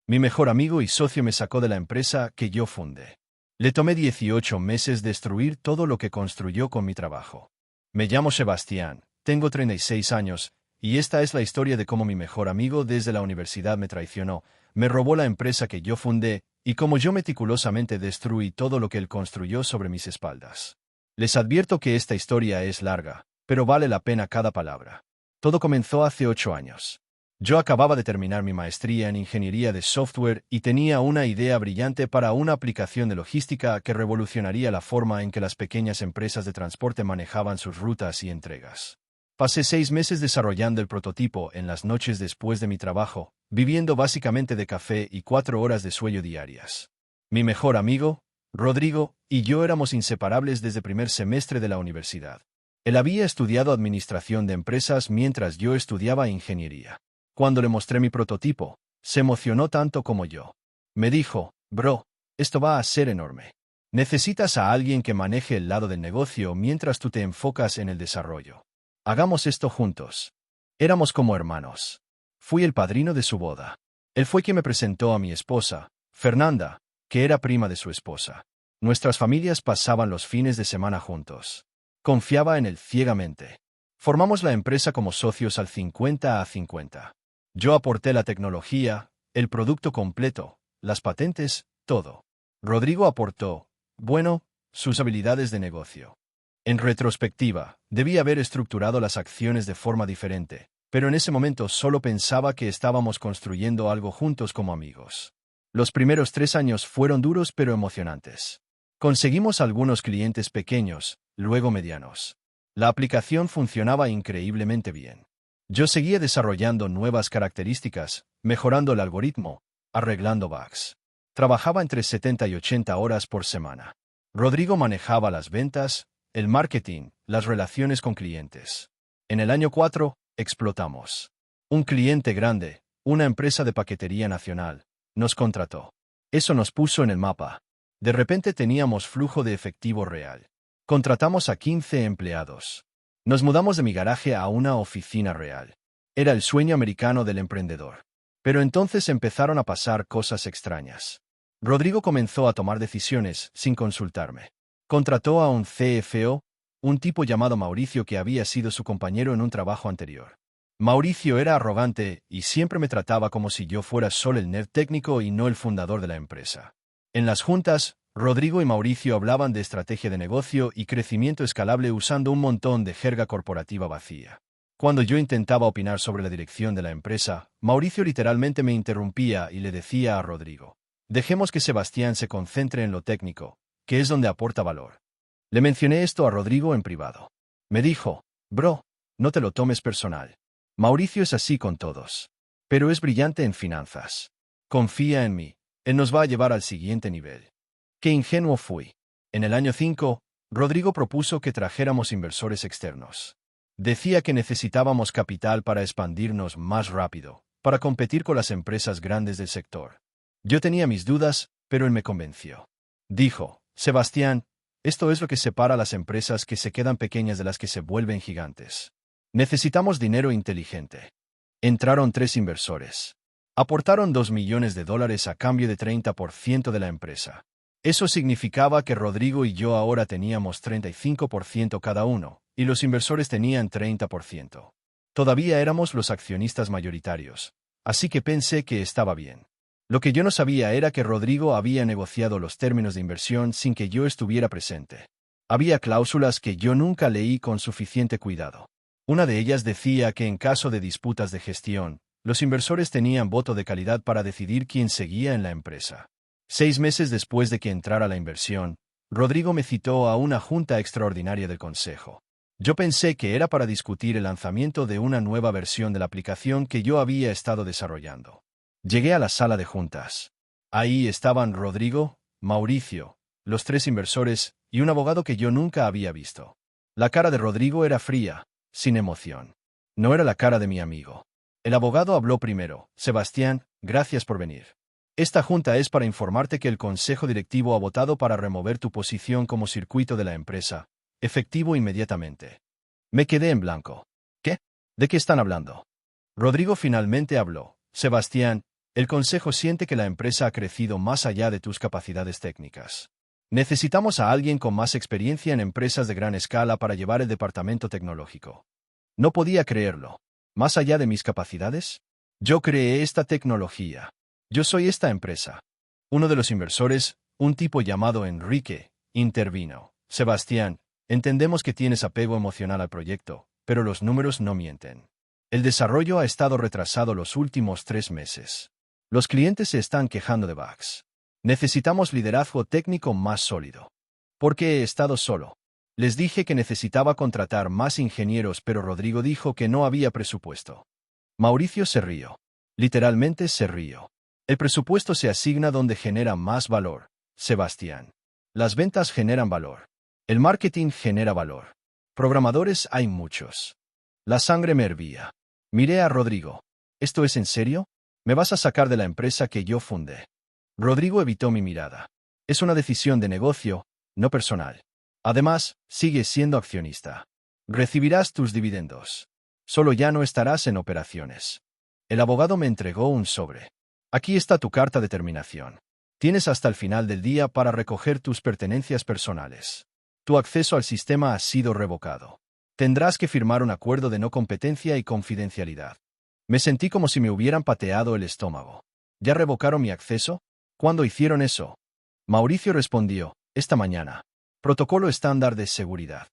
Mi mejor amigo y socio me sacó de la empresa que yo fundé. Le tomé 18 meses destruir todo lo que construyó con mi trabajo. Me llamo Sebastián, tengo 36 años, y esta es la historia de cómo mi mejor amigo desde la universidad me traicionó, me robó la empresa que yo fundé, y cómo yo meticulosamente destruí todo lo que él construyó sobre mis espaldas. Les advierto que esta historia es larga, pero vale la pena cada palabra. Todo comenzó hace 8 años. Yo acababa de terminar mi maestría en ingeniería de software y tenía una idea brillante para una aplicación de logística que revolucionaría la forma en que las pequeñas empresas de transporte manejaban sus rutas y entregas. Pasé 6 meses desarrollando el prototipo en las noches después de mi trabajo, viviendo básicamente de café y 4 horas de sueño diarias. Mi mejor amigo, Rodrigo, y yo éramos inseparables desde primer semestre de la universidad. Él había estudiado administración de empresas mientras yo estudiaba ingeniería. Cuando le mostré mi prototipo, se emocionó tanto como yo. Me dijo, bro, esto va a ser enorme. Necesitas a alguien que maneje el lado del negocio mientras tú te enfocas en el desarrollo. Hagamos esto juntos. Éramos como hermanos. Fui el padrino de su boda. Él fue quien me presentó a mi esposa, Fernanda, que era prima de su esposa. Nuestras familias pasaban los fines de semana juntos. Confiaba en él ciegamente. Formamos la empresa como socios al 50-50. Yo aporté la tecnología, el producto completo, las patentes, todo. Rodrigo aportó, bueno, sus habilidades de negocio. En retrospectiva, debí haber estructurado las acciones de forma diferente, pero en ese momento solo pensaba que estábamos construyendo algo juntos como amigos. Los primeros 3 años fueron duros pero emocionantes. Conseguimos algunos clientes pequeños, luego medianos. La aplicación funcionaba increíblemente bien. Yo seguía desarrollando nuevas características, mejorando el algoritmo, arreglando bugs. Trabajaba entre 70 y 80 horas por semana. Rodrigo manejaba las ventas, el marketing, las relaciones con clientes. En el año 4, explotamos. Un cliente grande, una empresa de paquetería nacional, nos contrató. Eso nos puso en el mapa. De repente teníamos flujo de efectivo real. Contratamos a 15 empleados. Nos mudamos de mi garaje a una oficina real. Era el sueño americano del emprendedor. Pero entonces empezaron a pasar cosas extrañas. Rodrigo comenzó a tomar decisiones sin consultarme. Contrató a un CFO, un tipo llamado Mauricio que había sido su compañero en un trabajo anterior. Mauricio era arrogante y siempre me trataba como si yo fuera solo el nerd técnico y no el fundador de la empresa. En las juntas, Rodrigo y Mauricio hablaban de estrategia de negocio y crecimiento escalable usando un montón de jerga corporativa vacía. Cuando yo intentaba opinar sobre la dirección de la empresa, Mauricio literalmente me interrumpía y le decía a Rodrigo, dejemos que Sebastián se concentre en lo técnico, que es donde aporta valor. Le mencioné esto a Rodrigo en privado. Me dijo, bro, no te lo tomes personal. Mauricio es así con todos. Pero es brillante en finanzas. Confía en mí, él nos va a llevar al siguiente nivel. Qué ingenuo fui. En el año 5, Rodrigo propuso que trajéramos inversores externos. Decía que necesitábamos capital para expandirnos más rápido, para competir con las empresas grandes del sector. Yo tenía mis dudas, pero él me convenció. Dijo, Sebastián, esto es lo que separa a las empresas que se quedan pequeñas de las que se vuelven gigantes. Necesitamos dinero inteligente. Entraron 3 inversores. Aportaron $2 millones a cambio de 30% de la empresa. Eso significaba que Rodrigo y yo ahora teníamos 35% cada uno, y los inversores tenían 30%. Todavía éramos los accionistas mayoritarios, así que pensé que estaba bien. Lo que yo no sabía era que Rodrigo había negociado los términos de inversión sin que yo estuviera presente. Había cláusulas que yo nunca leí con suficiente cuidado. Una de ellas decía que en caso de disputas de gestión, los inversores tenían voto de calidad para decidir quién seguía en la empresa. 6 meses después de que entrara la inversión, Rodrigo me citó a una junta extraordinaria del consejo. Yo pensé que era para discutir el lanzamiento de una nueva versión de la aplicación que yo había estado desarrollando. Llegué a la sala de juntas. Ahí estaban Rodrigo, Mauricio, los 3 inversores y un abogado que yo nunca había visto. La cara de Rodrigo era fría, sin emoción. No era la cara de mi amigo. El abogado habló primero. Sebastián, gracias por venir. Esta junta es para informarte que el consejo directivo ha votado para remover tu posición como circuito de la empresa, efectivo inmediatamente. Me quedé en blanco. ¿Qué? ¿De qué están hablando? Rodrigo finalmente habló. Sebastián, El consejo siente que la empresa ha crecido más allá de tus capacidades técnicas. Necesitamos a alguien con más experiencia en empresas de gran escala para llevar el departamento tecnológico. No podía creerlo. ¿Más allá de mis capacidades? Yo creé esta tecnología. Yo soy esta empresa. Uno de los inversores, un tipo llamado Enrique, intervino. Sebastián, entendemos que tienes apego emocional al proyecto, pero los números no mienten. El desarrollo ha estado retrasado los últimos 3 meses. Los clientes se están quejando de bugs. Necesitamos liderazgo técnico más sólido. ¿Por qué he estado solo? Les dije que necesitaba contratar más ingenieros, pero Rodrigo dijo que no había presupuesto. Mauricio se rió. Literalmente se rió. El presupuesto se asigna donde genera más valor, Sebastián. Las ventas generan valor. El marketing genera valor. Programadores hay muchos. La sangre me hervía. Miré a Rodrigo. ¿Esto es en serio? ¿Me vas a sacar de la empresa que yo fundé? Rodrigo evitó mi mirada. Es una decisión de negocio, no personal. Además, sigues siendo accionista. Recibirás tus dividendos. Solo ya no estarás en operaciones. El abogado me entregó un sobre. Aquí está tu carta de terminación. Tienes hasta el final del día para recoger tus pertenencias personales. Tu acceso al sistema ha sido revocado. Tendrás que firmar un acuerdo de no competencia y confidencialidad. Me sentí como si me hubieran pateado el estómago. ¿Ya revocaron mi acceso? ¿Cuándo hicieron eso? Mauricio respondió, esta mañana. Protocolo estándar de seguridad.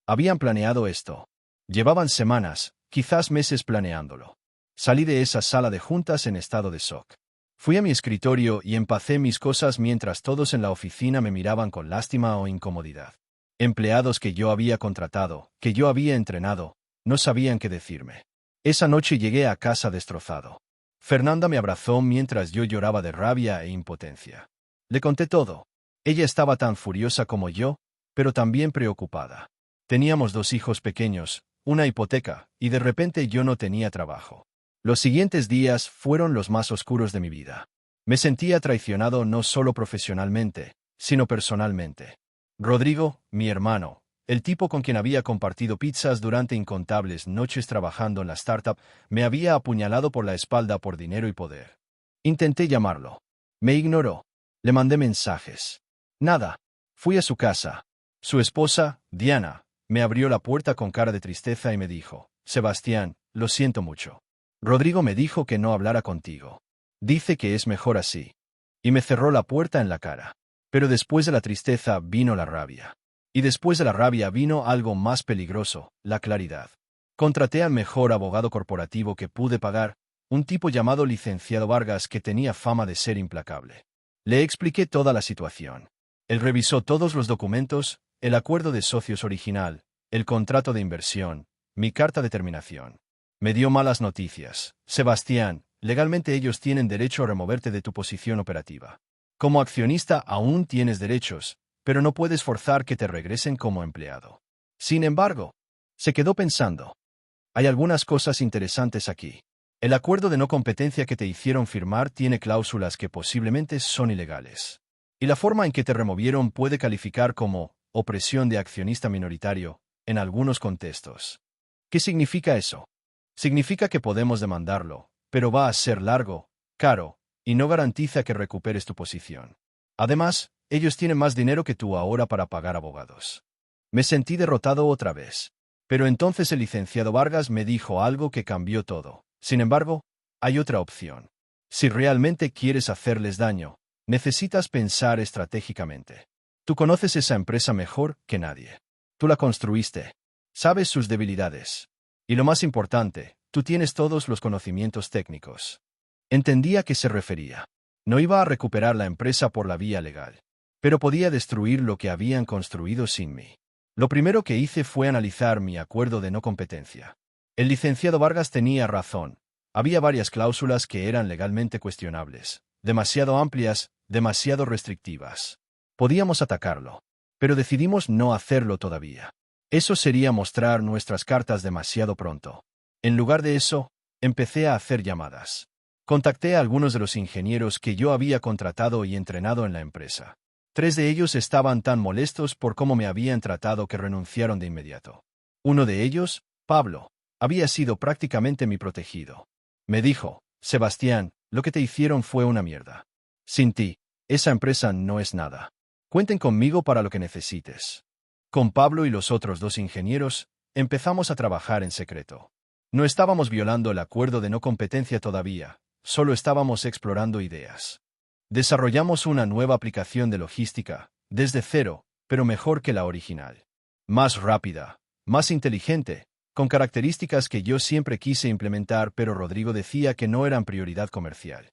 Habían planeado esto. Llevaban semanas, quizás meses planeándolo. Salí de esa sala de juntas en estado de shock. Fui a mi escritorio y empacé mis cosas mientras todos en la oficina me miraban con lástima o incomodidad. Empleados que yo había contratado, que yo había entrenado, no sabían qué decirme. Esa noche llegué a casa destrozado. Fernanda me abrazó mientras yo lloraba de rabia e impotencia. Le conté todo. Ella estaba tan furiosa como yo, pero también preocupada. Teníamos 2 hijos pequeños, una hipoteca, y de repente yo no tenía trabajo. Los siguientes días fueron los más oscuros de mi vida. Me sentía traicionado no solo profesionalmente, sino personalmente. Rodrigo, mi hermano, el tipo con quien había compartido pizzas durante incontables noches trabajando en la startup, me había apuñalado por la espalda por dinero y poder. Intenté llamarlo. Me ignoró. Le mandé mensajes. Nada. Fui a su casa. Su esposa, Diana, me abrió la puerta con cara de tristeza y me dijo, Sebastián, lo siento mucho. Rodrigo me dijo que no hablara contigo. Dice que es mejor así. Y me cerró la puerta en la cara. Pero después de la tristeza vino la rabia. Y después de la rabia vino algo más peligroso, la claridad. Contraté al mejor abogado corporativo que pude pagar, un tipo llamado licenciado Vargas que tenía fama de ser implacable. Le expliqué toda la situación. Él revisó todos los documentos, el acuerdo de socios original, el contrato de inversión, mi carta de terminación. Me dio malas noticias. Sebastián, legalmente ellos tienen derecho a removerte de tu posición operativa. Como accionista aún tienes derechos, pero no puedes forzar que te regresen como empleado. Sin embargo, se quedó pensando. Hay algunas cosas interesantes aquí. El acuerdo de no competencia que te hicieron firmar tiene cláusulas que posiblemente son ilegales. Y la forma en que te removieron puede calificar como opresión de accionista minoritario en algunos contextos. ¿Qué significa eso? Significa que podemos demandarlo, pero va a ser largo, caro, y no garantiza que recuperes tu posición. Además, ellos tienen más dinero que tú ahora para pagar abogados. Me sentí derrotado otra vez. Pero entonces el licenciado Vargas me dijo algo que cambió todo. Sin embargo, hay otra opción. Si realmente quieres hacerles daño, necesitas pensar estratégicamente. Tú conoces esa empresa mejor que nadie. Tú la construiste. Sabes sus debilidades. Y lo más importante, tú tienes todos los conocimientos técnicos. Entendí a qué se refería. No iba a recuperar la empresa por la vía legal, pero podía destruir lo que habían construido sin mí. Lo primero que hice fue analizar mi acuerdo de no competencia. El licenciado Vargas tenía razón. Había varias cláusulas que eran legalmente cuestionables, demasiado amplias, demasiado restrictivas. Podíamos atacarlo, pero decidimos no hacerlo todavía. Eso sería mostrar nuestras cartas demasiado pronto. En lugar de eso, empecé a hacer llamadas. Contacté a algunos de los ingenieros que yo había contratado y entrenado en la empresa. 3 de ellos estaban tan molestos por cómo me habían tratado que renunciaron de inmediato. Uno de ellos, Pablo, había sido prácticamente mi protegido. Me dijo, Sebastián, Lo que te hicieron fue una mierda. Sin ti, esa empresa no es nada. Cuenten conmigo para lo que necesites. Con Pablo y los otros 2 ingenieros, empezamos a trabajar en secreto. No estábamos violando el acuerdo de no competencia todavía, solo estábamos explorando ideas. Desarrollamos una nueva aplicación de logística, desde cero, pero mejor que la original. Más rápida, más inteligente, con características que yo siempre quise implementar, pero Rodrigo decía que no eran prioridad comercial.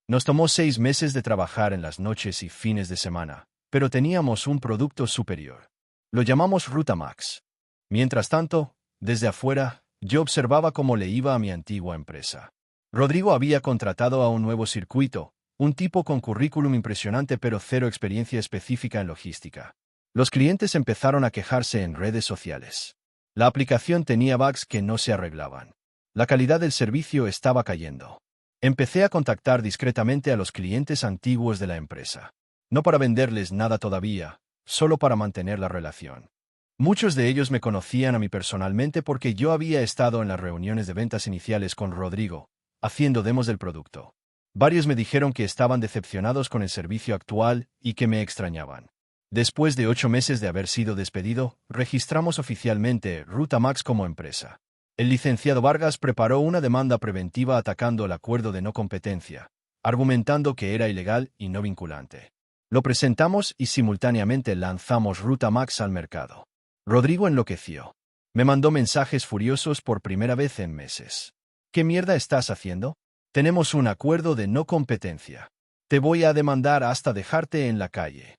Nos tomó 6 meses de trabajar en las noches y fines de semana, pero teníamos un producto superior. Lo llamamos Ruta Max. Mientras tanto, desde afuera, yo observaba cómo le iba a mi antigua empresa. Rodrigo había contratado a un nuevo circuito, un tipo con currículum impresionante pero cero experiencia específica en logística. Los clientes empezaron a quejarse en redes sociales. La aplicación tenía bugs que no se arreglaban. La calidad del servicio estaba cayendo. Empecé a contactar discretamente a los clientes antiguos de la empresa. No para venderles nada todavía, solo para mantener la relación. Muchos de ellos me conocían a mí personalmente porque yo había estado en las reuniones de ventas iniciales con Rodrigo, haciendo demos del producto. Varios me dijeron que estaban decepcionados con el servicio actual y que me extrañaban. Después de 8 meses de haber sido despedido, registramos oficialmente Ruta Max como empresa. El licenciado Vargas preparó una demanda preventiva atacando el acuerdo de no competencia, argumentando que era ilegal y no vinculante. Lo presentamos y simultáneamente lanzamos Ruta Max al mercado. Rodrigo enloqueció. Me mandó mensajes furiosos por primera vez en meses. ¿Qué mierda estás haciendo? Tenemos un acuerdo de no competencia. Te voy a demandar hasta dejarte en la calle.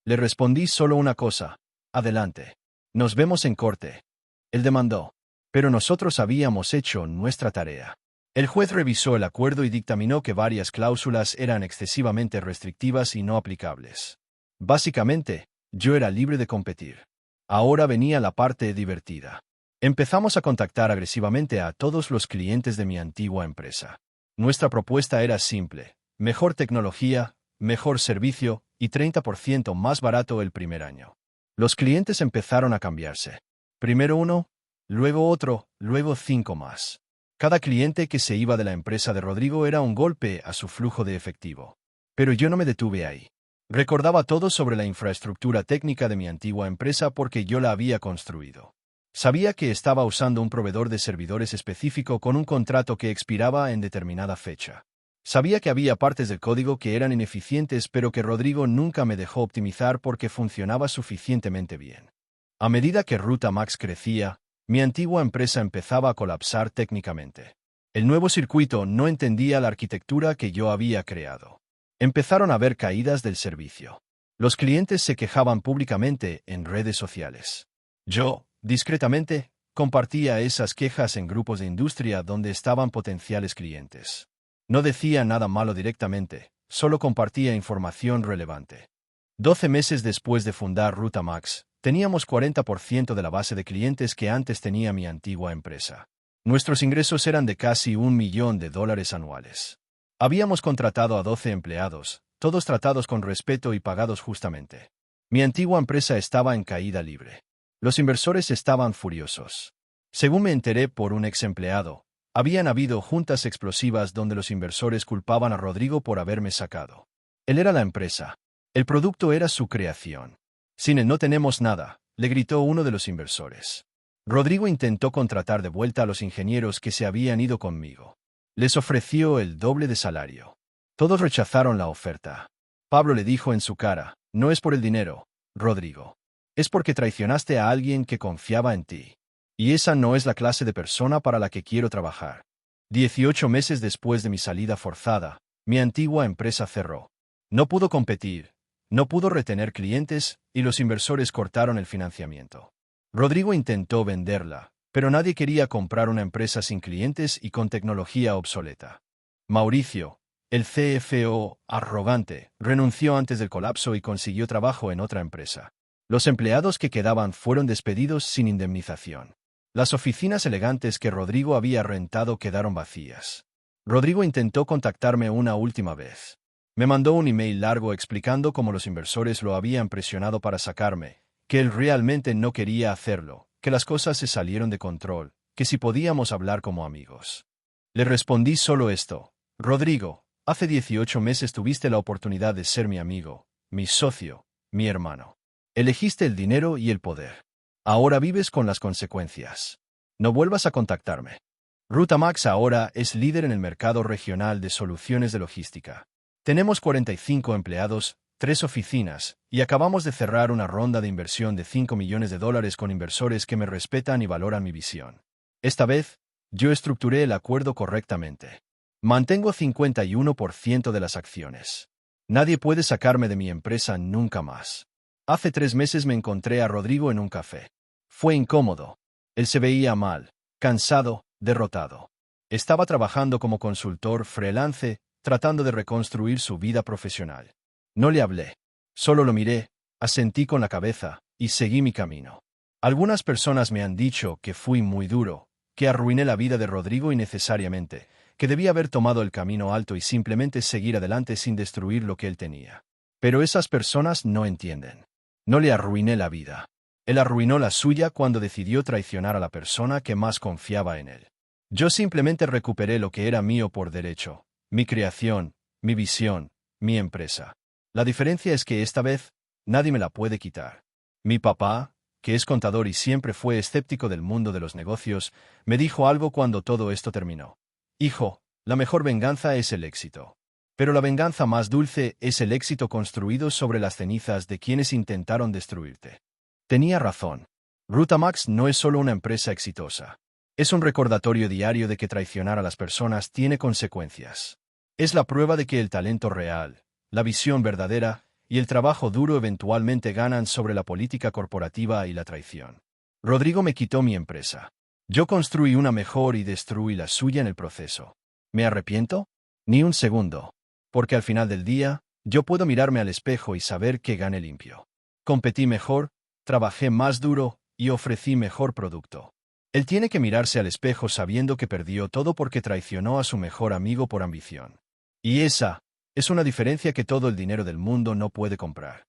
Le respondí solo una cosa. Adelante. Nos vemos en corte. Él demandó. Pero nosotros habíamos hecho nuestra tarea. El juez revisó el acuerdo y dictaminó que varias cláusulas eran excesivamente restrictivas y no aplicables. Básicamente, yo era libre de competir. Ahora venía la parte divertida. Empezamos a contactar agresivamente a todos los clientes de mi antigua empresa. Nuestra propuesta era simple: mejor tecnología, mejor servicio y 30% más barato el primer año. Los clientes empezaron a cambiarse. Primero uno, luego otro, luego 5 más. Cada cliente que se iba de la empresa de Rodrigo era un golpe a su flujo de efectivo. Pero yo no me detuve ahí. Recordaba todo sobre la infraestructura técnica de mi antigua empresa porque yo la había construido. Sabía que estaba usando un proveedor de servidores específico con un contrato que expiraba en determinada fecha. Sabía que había partes del código que eran ineficientes pero que Rodrigo nunca me dejó optimizar porque funcionaba suficientemente bien. A medida que Ruta Max crecía, mi antigua empresa empezaba a colapsar técnicamente. El nuevo circuito no entendía la arquitectura que yo había creado. Empezaron a haber caídas del servicio. Los clientes se quejaban públicamente en redes sociales. Yo, discretamente, compartía esas quejas en grupos de industria donde estaban potenciales clientes. No decía nada malo directamente, solo compartía información relevante. 12 meses después de fundar Ruta Max, teníamos 40% de la base de clientes que antes tenía mi antigua empresa. Nuestros ingresos eran de casi $1 millón anuales. Habíamos contratado a 12 empleados, todos tratados con respeto y pagados justamente. Mi antigua empresa estaba en caída libre. Los inversores estaban furiosos. Según me enteré por un ex empleado, habían habido juntas explosivas donde los inversores culpaban a Rodrigo por haberme sacado. Él era la empresa. El producto era su creación. Sin él no tenemos nada, le gritó uno de los inversores. Rodrigo intentó contratar de vuelta a los ingenieros que se habían ido conmigo. Les ofreció el doble de salario. Todos rechazaron la oferta. Pablo le dijo en su cara: no es por el dinero, Rodrigo. Es porque traicionaste a alguien que confiaba en ti. Y esa no es la clase de persona para la que quiero trabajar. 18 meses después de mi salida forzada, mi antigua empresa cerró. No pudo competir, no pudo retener clientes y los inversores cortaron el financiamiento. Rodrigo intentó venderla, pero nadie quería comprar una empresa sin clientes y con tecnología obsoleta. Mauricio, el CFO, arrogante, renunció antes del colapso y consiguió trabajo en otra empresa. Los empleados que quedaban fueron despedidos sin indemnización. Las oficinas elegantes que Rodrigo había rentado quedaron vacías. Rodrigo intentó contactarme una última vez. Me mandó un email largo explicando cómo los inversores lo habían presionado para sacarme, que él realmente no quería hacerlo, que las cosas se salieron de control, que si podíamos hablar como amigos. Le respondí solo esto: Rodrigo, Hace 18 meses tuviste la oportunidad de ser mi amigo, mi socio, mi hermano. Elegiste el dinero y el poder. Ahora vives con las consecuencias. No vuelvas a contactarme. Rutamax ahora es líder en el mercado regional de soluciones de logística. Tenemos 45 empleados, 3 oficinas, y acabamos de cerrar una ronda de inversión de $5 millones con inversores que me respetan y valoran mi visión. Esta vez, yo estructuré el acuerdo correctamente. Mantengo 51% de las acciones. Nadie puede sacarme de mi empresa nunca más. Hace 3 meses me encontré a Rodrigo en un café. Fue incómodo. Él se veía mal, cansado, derrotado. Estaba trabajando como consultor freelance, tratando de reconstruir su vida profesional. No le hablé. Solo lo miré, asentí con la cabeza, y seguí mi camino. Algunas personas me han dicho que fui muy duro, que arruiné la vida de Rodrigo innecesariamente, que debía haber tomado el camino alto y simplemente seguir adelante sin destruir lo que él tenía. Pero esas personas no entienden. No le arruiné la vida. Él arruinó la suya cuando decidió traicionar a la persona que más confiaba en él. Yo simplemente recuperé lo que era mío por derecho, mi creación, mi visión, mi empresa. La diferencia es que esta vez, nadie me la puede quitar. Mi papá, que es contador y siempre fue escéptico del mundo de los negocios, me dijo algo cuando todo esto terminó. Hijo, la mejor venganza es el éxito. Pero la venganza más dulce es el éxito construido sobre las cenizas de quienes intentaron destruirte. Tenía razón. Rutamax no es solo una empresa exitosa. Es un recordatorio diario de que traicionar a las personas tiene consecuencias. Es la prueba de que el talento real, la visión verdadera y el trabajo duro eventualmente ganan sobre la política corporativa y la traición. Rodrigo me quitó mi empresa. Yo construí una mejor y destruí la suya en el proceso. ¿Me arrepiento? Ni un segundo. Porque al final del día, yo puedo mirarme al espejo y saber que gané limpio. Competí mejor, trabajé más duro y ofrecí mejor producto. Él tiene que mirarse al espejo sabiendo que perdió todo porque traicionó a su mejor amigo por ambición. Y esa es una diferencia que todo el dinero del mundo no puede comprar.